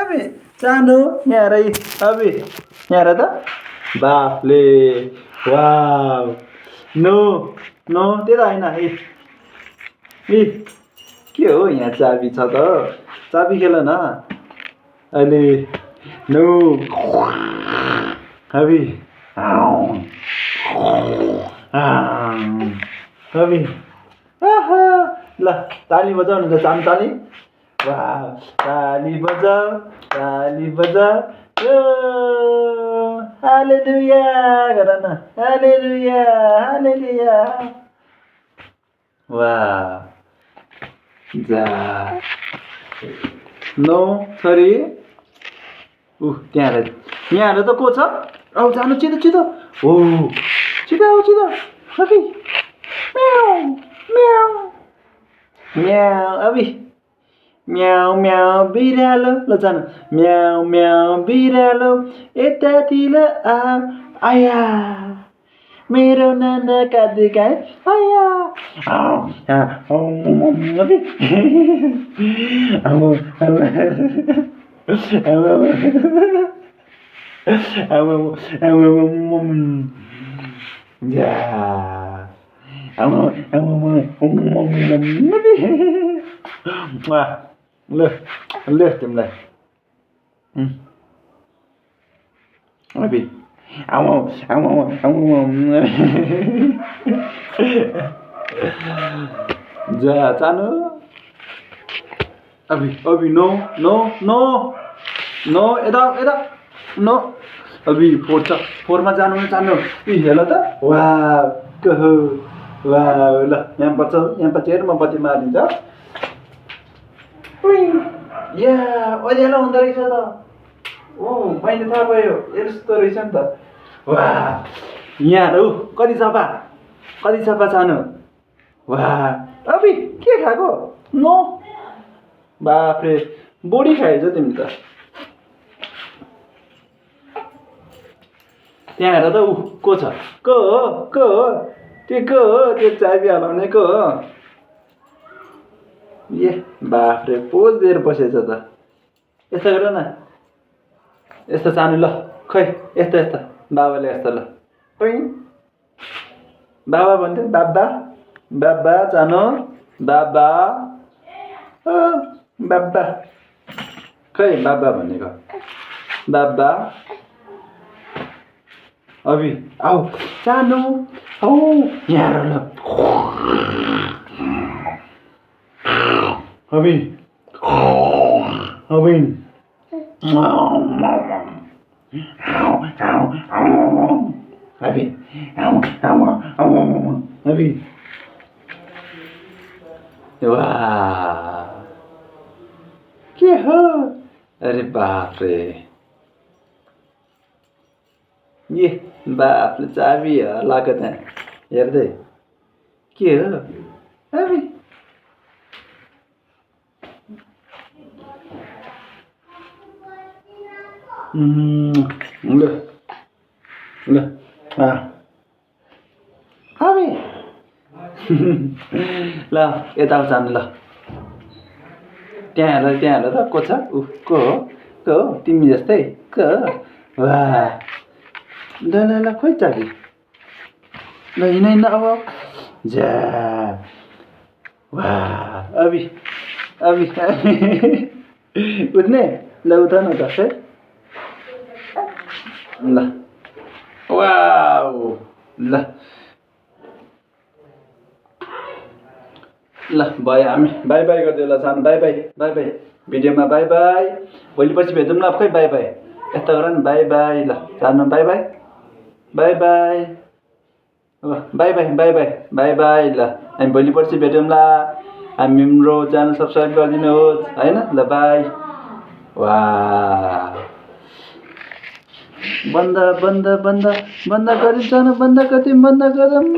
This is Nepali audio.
अबे सानो यहाँ हेर अबे यहाँ हेर त बाफले वाउ नो नो त्यो त होइन ए के हो यहाँ चाबी छ त चाबी खेल न अहिले नो अबे अबे ल ताली बजाऊ न त सानो ताली वाह ताली बजा हालेलुया गर न हालेलुया वाह जा नो सरी त्यहाँ यहाँ त को छ औ जानु छिटो हो छिटो अबि म्याउ म्याउ म्याउ अबि म्याउ म्याउ बिरालो ल जानु म्याउ म्याउ बिरालो यतातिर आया मेरो नाना काँदी गाए आया अबि ल तिमीलाई अबि जा चानु अबि नो यता नो अबि फोरमा जानु हेर त वाह ल यहाँ पछि हेर म बत्ती मारिदिन्छ या अँध्यारो हुँदो रहेछ त मैले थाहा भयो यस्तो रहेछ नि त वाह यहाँ हेर कति सफा सानो वाह अबि के खाएको नो बाफ्रे बोडी खाएछ तिमी त त्यहाँ हेर त को छ को हो त्यो चाबी हलाउने को हो ए बाफ्रे पोज दिएर बसेछ त यस्तो गर न यस्तो सानो ल खै यस्तो बाबाले यस्तो ल बाबा भन्थ्यो बाबा सानो बाबा खै बाबा भनेको बाबा अबि आऊ सानो औ यहाँ हेर ल अबि वाह के हो अरे बाफ्रे ए बाफले चाबी हलाएको त्यहाँ हेर्दै के हो अबि ल अबि ल यता जानु ल त्यहाँ हेर त को छ को हो तिमी जस्तै को वाह ल खोइ चाबी ल हिँड अब जा वाह अबि उठ्ने ल उठ न त है ल वाउ ल भयो हामी बाई गरिदियो ल सानो बाई भिडियोमा बाई भोलि पर्सि भेटौँ ल खै बाई यस्तो गर न बाई ल सानो बाई ल हामी भोलि पर्सि भेटौँ ल हाम्रो च्यानल सब्सक्राइब गरिदिनुहोस् हैन ल बाई वाह बन्द गरिन्छ न बन्द गरिदिउँ